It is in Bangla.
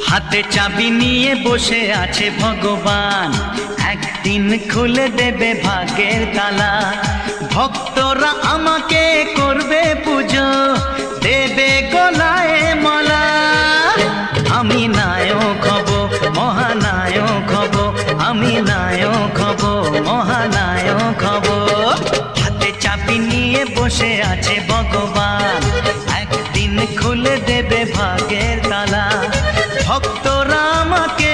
হাতে চাবি নিয়ে বসে আছে ভগবান, একদিন খুলে দেবে ভাগ্যের তালা। ভক্তরা আমাকে করবে পুজো, দেবে গলায় মালা। আমি নায়ক হব, মহানায়ক হব, আমি নায়ক হব, মহানায়ক হব। হাতে চাবি নিয়ে বসে আছে ভগবান, একদিন খুলে দেবে ভাগ্যের তালা। ভক্তরা আমাকে